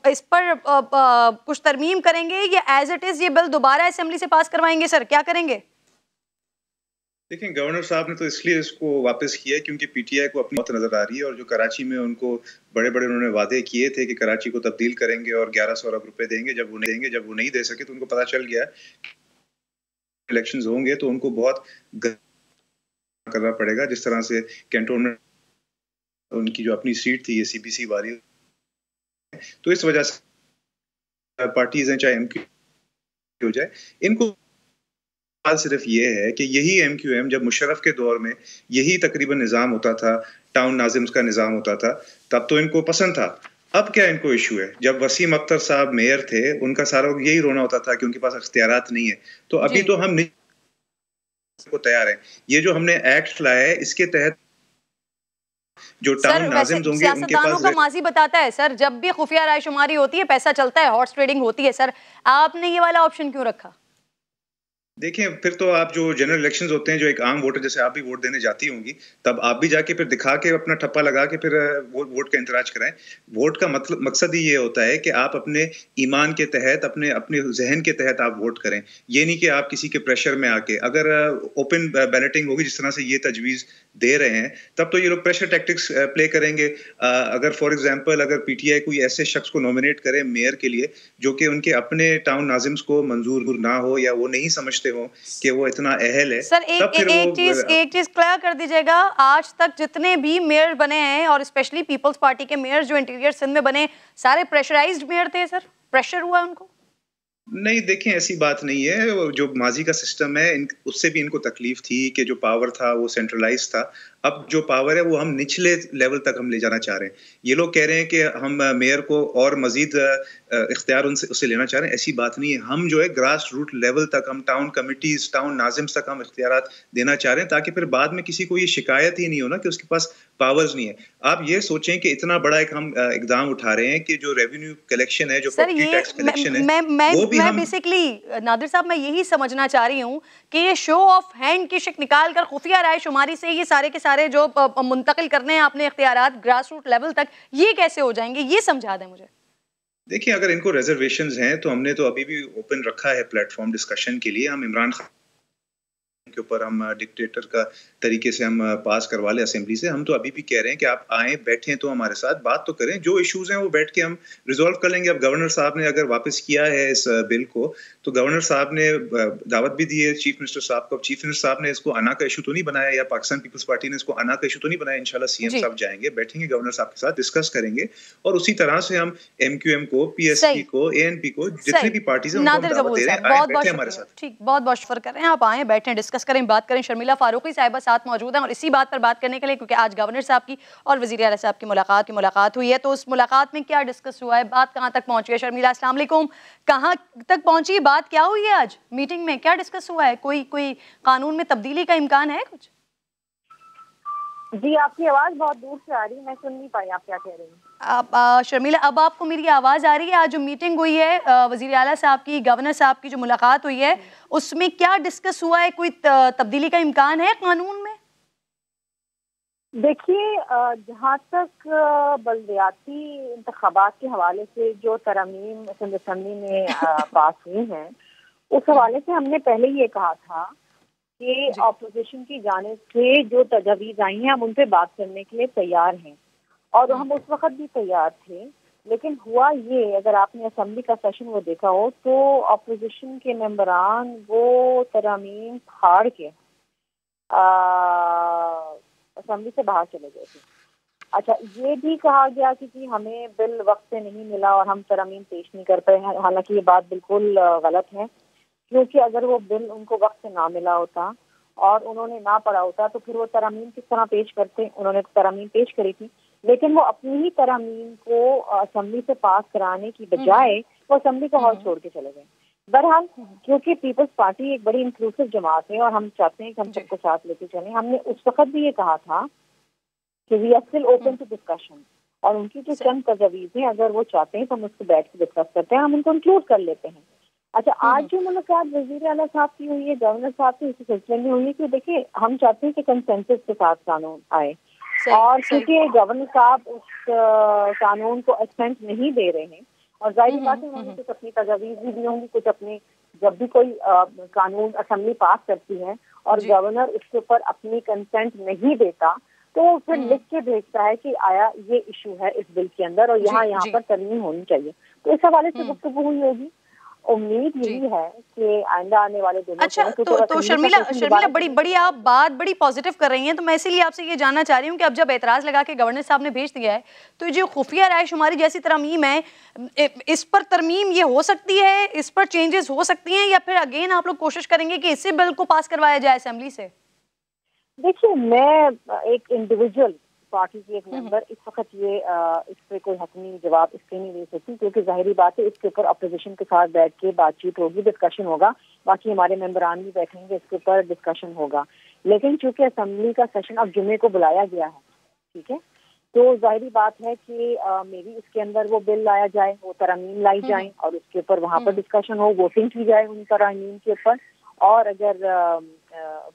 इस पर कुछ तरमीम करेंगे या एज इट इज़ ये बिल दोबारा असेंबली से पास करवाएंगे? सर क्या करेंगे? देखिए, गवर्नर साहब ने तो इसलिए इसको वापस किया क्योंकि पीटीआई को अपनी मौत नजर आ रही है, और जो कराची में उनको बड़े बड़े उन्होंने वादे किए थे कि कराची को तब्दील करेंगे और 1100 अरब रुपए देंगे, जब वो नहीं दे सके तो उनको पता चल गया इलेक्शंस होंगे तो उनको बहुत करना पड़ेगा। जिस तरह से कैंटोनमेंट उनकी जो अपनी सीट थी ये सीबीसी वाली, तो इस वजह से पार्टीज हैं चाहे एमक्यू हो जाए, इनको सिर्फ ये है कि यही एमक्यूएम जब मुशर्रफ के दौर में यही तकरीबन निज़ाम होता था, टाउन नाजिम्स का निज़ाम होता था, तब तो इनको पसंद था। अब क्या इनको इशू है? जब वसीम अख्तर साहब मेयर थे उनका सारा यही रोना होता था कि उनके पास इख्तियारात नहीं है। तो अभी तो हम नहीं को तैयार हैं। ये जो हमने एक्ट लाया है इसके तहत जो टाउन नाजिम्स होंगे उनके पास का माजी बताता है सर, जब भी खुफिया रायशुमारी होती है पैसा चलता है, हॉर्स ट्रेडिंग होती है। सर आपने ये वाला ऑप्शन क्यों रखा? देखिए, फिर तो आप जो जनरल इलेक्शंस होते हैं, जो एक आम वोटर जैसे आप भी वोट देने जाती होंगी, तब आप भी जाके फिर दिखा के अपना ठप्पा लगा के फिर वोट का इंतराज कराएं। वोट का मतलब मकसद ही ये होता है कि आप अपने ईमान के तहत, अपने जहन के तहत आप वोट करें। ये नहीं कि आप किसी के प्रेशर में आके, अगर ओपन बैलेटिंग होगी जिस तरह से ये तजवीज़ दे रहे हैं, तब तो ये लोग प्रेशर टैक्टिक्स प्ले करेंगे। अगर फॉर एग्जांपल अगर पीटीआई कोई ऐसे शख्स को नॉमिनेट करे मेयर के लिए जो कि उनके अपने टाउन नाजिम्स को मंजूर ना हो या वो नहीं समझते हो कि वो इतना अहल है। सर एक चीज क्लियर कर दीजिएगा, आज तक जितने भी मेयर बने हैं और स्पेशली पीपल्स पार्टी के मेयर जो इंटीरियर सिंध में बने, सारे प्रेशराइज्ड मेयर थे सर? प्रेशर हुआ उनको? नहीं, देखें ऐसी बात नहीं है। वो जो माजी का सिस्टम है उससे भी इनको तकलीफ थी कि जो पावर था वो सेंट्रलाइज था। अब जो पावर है वो हम निचले लेवल तक हम ले जाना चाह रहे हैं। ये लोग कह रहे हैं कि हम मेयर को और मजीद इख्तियार उससे लेना चाह रहे हैं। ऐसी बात नहीं है। हम जो है ग्रास रूट लेवल तक, हम टाउन कमिटीज, टाउन नाजिम्स तक हम इख्तियारात देना चाह रहे हैं, ताकि फिर बाद में किसी को ये शिकायत ही नहीं हो ना कि उसके पास पावर्स नहीं है। आप ये सोचें कि इतना बड़ा एक हम इकदाम उठा रहे हैं कि जो रेवेन्यू कलेक्शन है, जो प्रॉपर्टी टैक्स कलेक्शन है, वो भी मैं बेसिकली नादिर साहब मैं यही समझना चाह रही हूँ कि ये शो ऑफ हैंड की शिक निकाल कर खुफिया राय शुमारी से ये सारे के सारे जो मुंतकिल करने हैं अपने इख्तियारात ग्रास रूट लेवल तक, ये कैसे हो जाएंगे, ये समझा दें मुझे। देखिए, अगर इनको रिजर्वेशंस हैं तो हमने तो अभी भी ओपन रखा है प्लेटफॉर्म डिस्कशन के लिए। हम इमरान खान के ऊपर हम डिक्टेटर का तरीके से हम पास करवा ले असेंबली से। हम तो अभी भी कह रहे हैं कि आप आएं, बैठें तो हमारे साथ बात तो करें। जो इश्यूज हैं वो बैठ के हम रिजॉल्व कर लेंगे। अब गवर्नर साहब ने अगर वापस किया है इस बिल को, तो गवर्नर साहब ने दावत भी दी है चीफ मिनिस्टर साहब को। अब चीफ मिनिस्टर साहब ने इसको अना का इशू तो नहीं बनाया, या पाकिस्तान पीपल्स पार्टी ने इसको अना का इशू तो नहीं बनाया। इंशाल्लाह सीएम साहब जाएंगे, बैठेंगे गवर्नर साहब के साथ, डिस्कस करेंगे, और उसी तरह से हम एमक्यूएम को, पीएसपी को, एएनपी को, जितनी भी पार्टीज हैं उनको दावत दे रहे हैं, आए बैठे हमारे साथ। ठीक, बहुत बहुत शुक्र कर रहे हैं। आप आए, बैठें, डिस्कस करें, बात करें। शर्मिला फारूकी साहिबा साथ मौजूद हैं और इसी बात पर बात करने के लिए, क्योंकि आज गवर्नर साहब की और वज़ीर आला साहब की मुलाकात हुई है, तो उस मुलाकात में क्या डिस्कस हुआ है, बात कहाँ तक पहुंची है। शर्मिला, अस्सलाम वालेकुम, कहाँ तक पहुंची बात, क्या हुई है आज मीटिंग में, क्या डिस्कस हुआ है? कोई कानून में तब्दीली का इम्कान है कुछ? जी, आपकी आवाज बहुत दूर से आ रही है, मैं सुन नहीं पाई आप क्या कह रही हैं। शर्मिला, अब आपको मेरी आवाज आ रही है? आज जो मीटिंग हुई है वज़ीर आला साहब की, गवर्नर साहब की जो मुलाकात हुई है, उसमें क्या डिस्कस हुआ है? कोई तब्दीली का इम्कान है कानून में? देखिए, जहाँ तक बल्दियाती इंतखाबात के हवाले से जो तरमीम सिंध असेंबली में पास हुई हैं, उस हवाले से हमने पहले ये कहा था कि ऑपोजिशन की जानिब से जो तजवीज़ आई हैं हम उन पे बात करने के लिए तैयार हैं, और हम उस वक्त भी तैयार थे। लेकिन हुआ ये, अगर आपने असेंबली का सेशन वो देखा हो, तो ऑपोजिशन के मेंबरान वो तरमीम फाड़ के असेंबली से बाहर चले गए थे। अच्छा, ये भी कहा गया कि हमें बिल वक्त से नहीं मिला और हम तरमीम पेश नहीं कर पाए। हालांकि ये बात बिल्कुल गलत है, क्योंकि अगर वो बिल उनको वक्त से ना मिला होता और उन्होंने ना पढ़ा होता तो फिर वो तरमीम किस तरह पेश करते। उन्होंने तरमीम पेश करी थी, लेकिन वो अपनी ही तरमीम को असेंबली से पास कराने की बजाय वो असेंबली का हॉल छोड़ के चले गए। बहरहाल, क्योंकि पीपल्स पार्टी एक बड़ी इंक्लूसिव जमात है और हम चाहते हैं कि हम सबको साथ लेके चलें, हमने उस वक्त भी ये कहा था कि we are still open to discussion, और उनकी जो चंद तजवीज़ हैं अगर वो चाहते हैं तो हम उसको बैठ के डिस्कस करते हैं, हम उनको इंक्लूड कर लेते हैं। अच्छा, आज जो मुलाकात वज़ीर आला साहब की हुई है, गवर्नर साहब की, इसी सिलसिले में हुई है कि देखिए, हम चाहते हैं कि कंसेंसस के साथ कानून आए, और क्योंकि गवर्नर साहब उस कानून को असेंट नहीं दे रहे हैं, और जाहिर बात है उन्होंने कुछ अपनी तजवीज़ भी दी होंगी, कुछ अपने, जब भी कोई कानून असेंबली पास करती है और गवर्नर उसके ऊपर अपनी कंसेंट नहीं देता, तो फिर लिख के भेजता है कि आया ये इशू है इस बिल के अंदर और यहाँ पर तरमीम होनी चाहिए। तो इस हवाले से गुफ्तगू हुई होगी। उम्मीद यही है कि आइंदा आने वाले दिनों अच्छा, तो शर्मिला बड़ी आप बात बड़ी पॉजिटिव कर रही हैं, तो मैं इसीलिए आपसे ये जानना चाह रही हूँ कि अब जब एतराज़ लगा के गवर्नर साहब ने भेज दिया है, तो जो खुफिया राय शुमारी जैसी तरमीम है, इस पर तरमीम ये हो सकती है, इस पर चेंजेस हो सकती हैं, या फिर अगेन आप लोग कोशिश करेंगे कि इसी बिल को पास करवाया जाए असेंबली से? देखिए, मैं एक इंडिविजुअल पार्टी की एक मेंबर इस वक्त ये इस पर कोई हतमी जवाब इसके नहीं दे सकती, क्योंकि जाहिर बात है इसके ऊपर अपोजिशन के साथ बैठ के बातचीत होगी, डिस्कशन होगा, बाकी हमारे मेंबरान भी बैठेंगे, इसके ऊपर डिस्कशन होगा। लेकिन चूंकि असेंबली का सेशन अब जुमे को बुलाया गया है, ठीक है, तो जाहिर बात है कि मेरी इसके अंदर वो बिल लाया जाए, वो तरमीम लाई जाए और उसके ऊपर वहाँ पर डिस्कशन हो, वोटिंग की जाए उन तरमीम के ऊपर, और अगर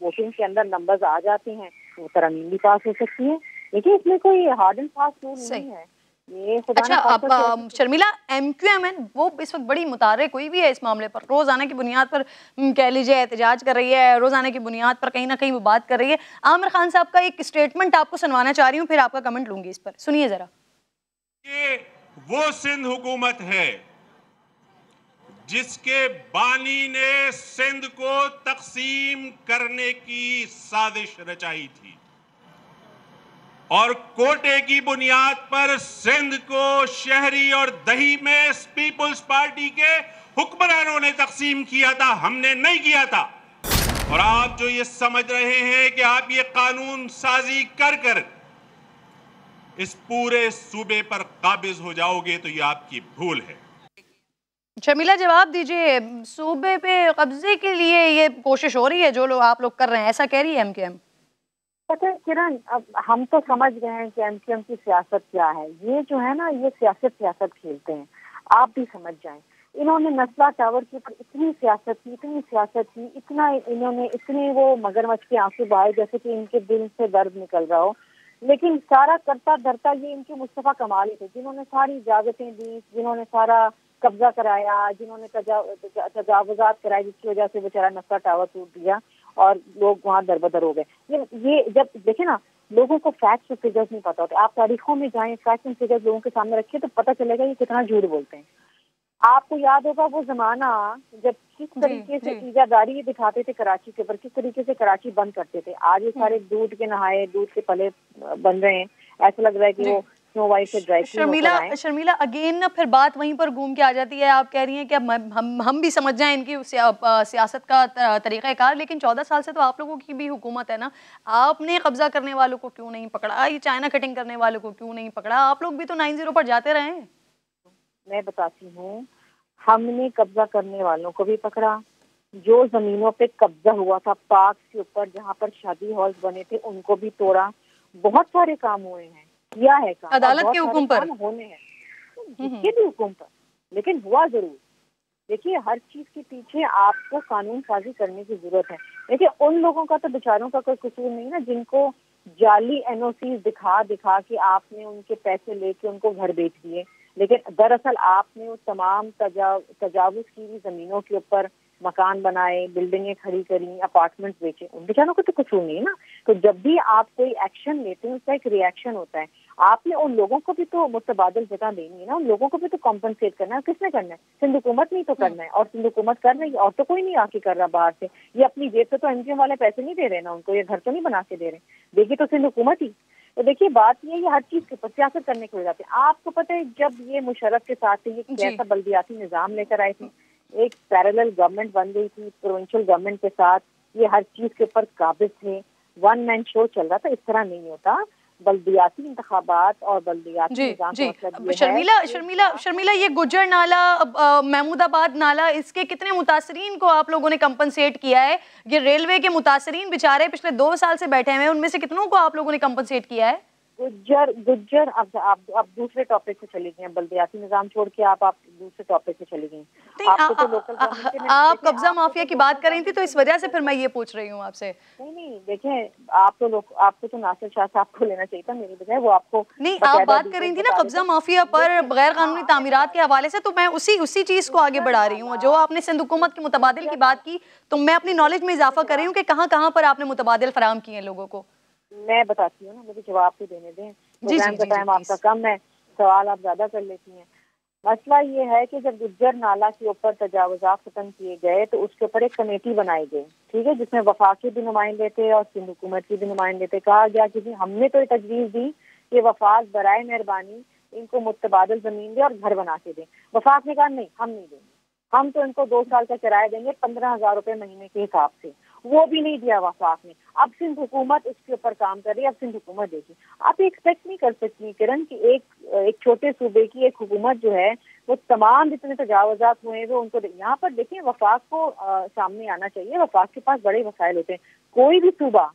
वोटिंग के अंदर नंबर्स आ जाते हैं तो तरमीम भी पास हो सकती है। देखिए, इसमें कोई हार्ड एंड फास्ट रूल नहीं है ये। अच्छा, अब शर्मिला, MQM वो इस वक्त बड़ी मुतारिक हुई भी है इस मामले पर, रोजाना की बुनियाद पर कह लीजिए एहतजाज कर रही है, रोजाना की बुनियाद पर कहीं ना कहीं वो बात कर रही है। आमिर खान साहब का एक स्टेटमेंट आपको सुनवाना चाह रही हूँ, फिर आपका कमेंट लूंगी इस पर, सुनिए जरा। ये वो सिंध हुकूमत है जिसके बानी ने सिंध को तकसीम करने की साजिश रचाई थी, और कोटे की बुनियाद पर सिंध को शहरी और दही में पीपुल्स पार्टी के हुक्मरानों ने तकसीम किया था, हमने नहीं किया था। और आप जो ये समझ रहे हैं कि आप ये कानून साजी कर कर इस पूरे सूबे पर काबिज हो जाओगे, तो ये आपकी भूल है। शर्मिला जवाब दीजिए, सूबे पे कब्जे के लिए ये कोशिश हो रही है जो लोग आप लोग कर रहे हैं, ऐसा कह रही है एमकेएम? पता है किरण, अब हम तो समझ गए हैं कि एमकेएम की सियासत क्या है। ये जो है ना, ये सियासत खेलते हैं, आप भी समझ जाएं। इन्होंने नस्ला टावर के ऊपर इतनी सियासत की, इतना इन्होंने इतने वो मगरमच्छ के आंसू बहाए जैसे कि इनके दिल से दर्द निकल रहा हो। लेकिन सारा करता धरता ये इनके मुस्तफा कमाल थे, जिन्होंने सारी इजाजतें दी, जिन्होंने सारा कब्जा कराया, जिन्होंने तजावुजात कराए, जिसकी वजह से बेचारा नस्ला टावर टूट गया और लोग वहाँ दरबदर हो गए। ये जब देखे ना, लोगों को फैक्ट्स और फिगर्स नहीं पता होते। आप तारीखों में जाएं, फैक्ट्स और फिगर्स लोगों के सामने रखिए तो पता चलेगा ये कितना झूठ बोलते हैं। आपको याद होगा वो जमाना जब किस तरीके से ईजादारी दिखाते थे कराची के ऊपर, किस तरीके से कराची बंद करते थे। आज ये सारे दूध के नहाए, दूध के पले बन रहे हैं। ऐसा लग रहा है कि वो स्नो वाइट से ड्राई शर्मिला अगेन ना फिर बात वहीं पर घूम के आ जाती है। आप कह रही हैं कि हम भी समझ जाएं इनकी सियासत का तरीक़ाकार, लेकिन 14 साल से तो आप लोगों की भी हुकूमत है ना। आपने कब्जा करने वालों को क्यों नहीं पकड़ा? ये चाइना कटिंग करने वालों को क्यों नहीं पकड़ा? आप लोग भी तो 9-0 पर जाते रहे। मैं बताती हूँ, हमने कब्जा करने वालों को भी पकड़ा, जो जमीनों पे कब्जा हुआ था पार्क के ऊपर जहाँ पर शादी हॉल्स बने थे उनको भी तोड़ा। बहुत सारे काम हुए हैं, किया है काम, अदालत के हुक्म पर होने हैं, जिसके भी हुक्म पर, लेकिन हुआ जरूर। देखिए, हर चीज के पीछे आपको कानून साजी करने की जरूरत है। देखिए, उन लोगों का तो बेचारों का कोई कसूर नहीं ना, जिनको जाली एनओसी दिखा के आपने उनके पैसे लेके उनको घर बेच दिए, लेकिन दरअसल आपने वो तमाम तजावुज की हुई जमीनों के ऊपर मकान बनाए, बिल्डिंगें खड़ी करी, अपार्टमेंट बेचे। उन बेचारों को तो कुछ नहीं है ना। तो जब भी आप कोई एक्शन लेते हैं उसका एक रिएक्शन होता है। आपने उन लोगों को भी तो मुतबादिल जगह देनी है ना, उन लोगों को भी तो कॉम्पनसेट करना है। किसने करना है? सिंध हुकूमत नहीं तो करना है, और सिंध हुकूमत कर रही है, और तो कोई नहीं आके कर रहा बाहर से। ये अपनी जेब से तो एमजीएम वाले पैसे नहीं दे रहे ना उनको, ये घर तो नहीं बना के दे रहे, देखिए तो सिंध हुकूमत ही। तो देखिए, बात ये हर चीज के ऊपर सियासत करने को हो जाते हैं। आपको पता है, जब ये मुशर्रफ के साथ ये कैसा बल्दियाती निजाम लेकर आए थे, एक पैरेलल गवर्नमेंट बन गई थी प्रोविंशियल गवर्नमेंट के साथ, ये हर चीज के ऊपर काबिज थे, वन मैन शो चल रहा था। इस तरह नहीं होता। बल्दियाती इंतखाबात और बल्दियाती निजाम का मतलब शर्मिला ये गुज्जर नाला, महमूदाबाद नाला, इसके कितने मुतासरीन को आप लोगों ने कंपनसेट किया है? ये रेलवे के मुतासरीन बेचारे पिछले 2 साल से बैठे हुए हैं, उनमें से कितनों को आप लोगों ने कंपनसेट किया है? गुज्जर आप दूसरे टॉपिक पे चली गई, बल्दियाती निजाम छोड़ के आप दूसरे टॉपिक पे चली गई। आप कब्जा माफिया की बात कर रही थी, तो इस वजह से फिर मैं ये पूछ रही हूँ आपसे। नहीं देखें, आपको तो नासिर शाह साहब को लेना चाहिए था मेरी बजाय। वो आपको नहीं, आप बात कर रही थी ना कब्जा माफिया पर, गैर कानूनी तामीरात के हवाले से, तो मैं उसी चीज को आगे बढ़ा रही हूँ। जो आपने सिंध हुकूमत के मुतबादिल की बात की, तो मैं अपनी नॉलेज में इजाफा कर रही हूँ कि कहाँ पर आपने मुतबादिल फराहम किए हैं लोगों को। मैं बताती हूँ ना, मुझे जवाब तो देने दें। प्रोग्राम का टाइम आपका कम है, सवाल आप ज्यादा कर लेती हैं। मसला ये है कि जब गुज्जर नाला के ऊपर तजावुजात खत्म किए गए तो उसके ऊपर एक कमेटी बनाई गई, ठीक है, जिसमें वफाक के भी नुमाइंदे थे और सिंध हुकूमत के भी नुमाइंदे थे। कहा गया कि हमने तो ये तजवीज़ दी कि वफाक बराए मेहरबानी इनको मुतबादिल जमीन दे और घर बना के दे। वफाक ने कहा नहीं, हम नहीं देंगे, हम तो इनको 2 साल का किराया देंगे 15,000 रुपए महीने के हिसाब से। वो भी नहीं दिया वफाक ने। अब सिंध हुकूमत इसके ऊपर काम कर रही है। अब सिंध हुकूमत देखी, आप एक्सपेक्ट नहीं कर सकती किरण कि एक छोटे सूबे की एक हुकूमत जो है वो तमाम जितने तजावुजात हुए वो उनको यहाँ पर देखिए, वफाक को सामने आना चाहिए। वफाक के पास बड़े वसाइल होते हैं। कोई भी सूबा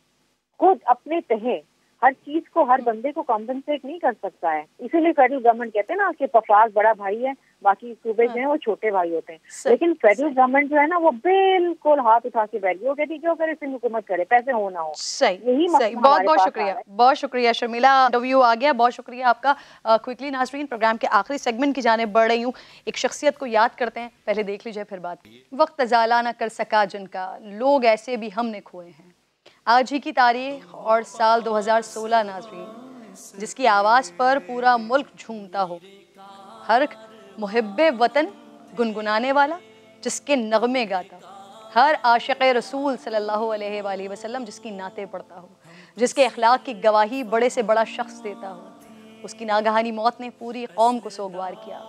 खुद अपने तहे हर चीज को, हर बंदे को कॉम्पनसेट नहीं कर सकता है। इसीलिए फेडरल गवर्नमेंट कहते हैं ना कि वफाक बड़ा भाई है, बाकी सूबे जो है वो छोटे भाई होते हैं। लेकिन फेडरल गवर्नमेंट जो है ना वो बिल्कुल हाथ उठा के बैठ गई, वो कहती है जो करे सिंध हुकूमत करे, पैसे हो ना हो। सही, बहुत शुक्रिया शर्मिला, इंटरव्यू आ गया, बहुत शुक्रिया आपका। क्विकली नाज़रीन, प्रोग्राम के आखिरी सेगमेंट की जाने बढ़ रही हूँ। एक शख्सियत को याद करते हैं, पहले देख लीजिए फिर बात। वक्त ज़ाला न कर सका जिनका, लोग ऐसे भी हमने खोए हैं। आज ही की तारीख और साल 2016 नाज़रीन, जिसकी आवाज़ पर पूरा मुल्क झूमता हो, हर मुहिब्बे वतन गुनगुनाने वाला जिसके नगमे गाता, हर आशिक़े रसूल सल्लल्लाहु अलैहि वसल्लम जिसकी नाते पढ़ता हो, जिसके अखलाक की गवाही बड़े से बड़ा शख्स देता हो। उसकी नागहानी मौत ने पूरी कौम को सोगवार किया।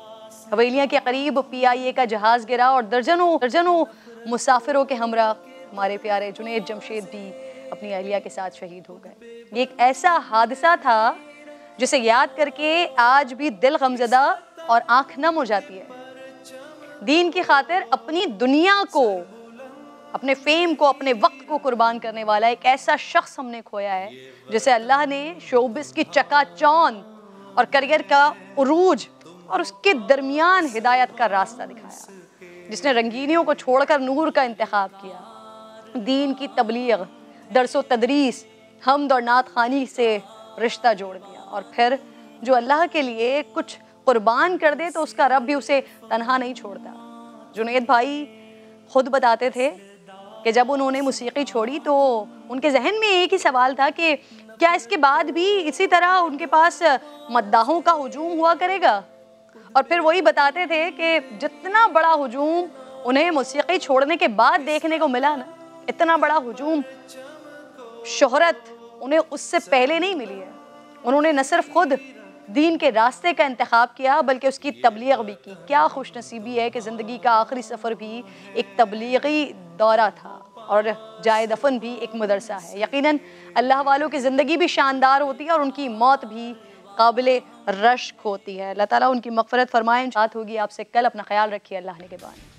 हवेलियाँ के करीब PIA का जहाज़ गिरा और दर्जनों मुसाफिरों के हमरा हमारे प्यारे जुनैद जमशेद भी अपनी अहलिया के साथ शहीद हो गए। ये एक ऐसा हादसा था जिसे याद करके आज भी दिल गमज़दा और आंख नम हो जाती है। दीन की खातिर अपनी दुनिया को, अपने फेम को, अपने वक्त को कुर्बान करने वाला एक ऐसा शख्स हमने खोया है जिसे अल्लाह ने शोबिस की चकाचौंध और करियर का उरूज और उसके दरमियान हिदायत का रास्ता दिखाया, जिसने रंगीनियों को छोड़कर नूर का इंतखाब किया, दीन की तबलीग, दरसो तदरीस, हम्द और नात खानी से रिश्ता जोड़ दिया। और फिर जो अल्लाह के लिए कुछ कुर्बान कर दे तो उसका रब भी उसे तन्हा नहीं छोड़ता। जुनैद भाई खुद बताते थे कि जब उन्होंने मौसीकी छोड़ी तो उनके जहन में एक ही सवाल था कि क्या इसके बाद भी इसी तरह उनके पास मद्दाहों का हुजूम हुआ करेगा। और फिर वही बताते थे कि जितना बड़ा हुजूम उन्हें मौसीकी छोड़ने के बाद देखने को मिला ना, इतना बड़ा हुजूम, शोहरत उन्हें उससे पहले नहीं मिली है। उन्होंने न सिर्फ खुद दीन के रास्ते का इंतखाब किया बल्कि उसकी तबलीग भी की। क्या खुशनसीबी है कि ज़िंदगी का आखिरी सफ़र भी एक तबलीगी दौरा था और जाए दफन भी एक मदरसा है। यकीनन अल्लाह वालों की ज़िंदगी भी शानदार होती है और उनकी मौत भी काबिल रश्क होती है। अल्लाह ताला उनकी मग़फ़िरत फरमाए। बात होगी आपसे कल। अपना ख्याल रखिए। अल्लाह ने के बाद।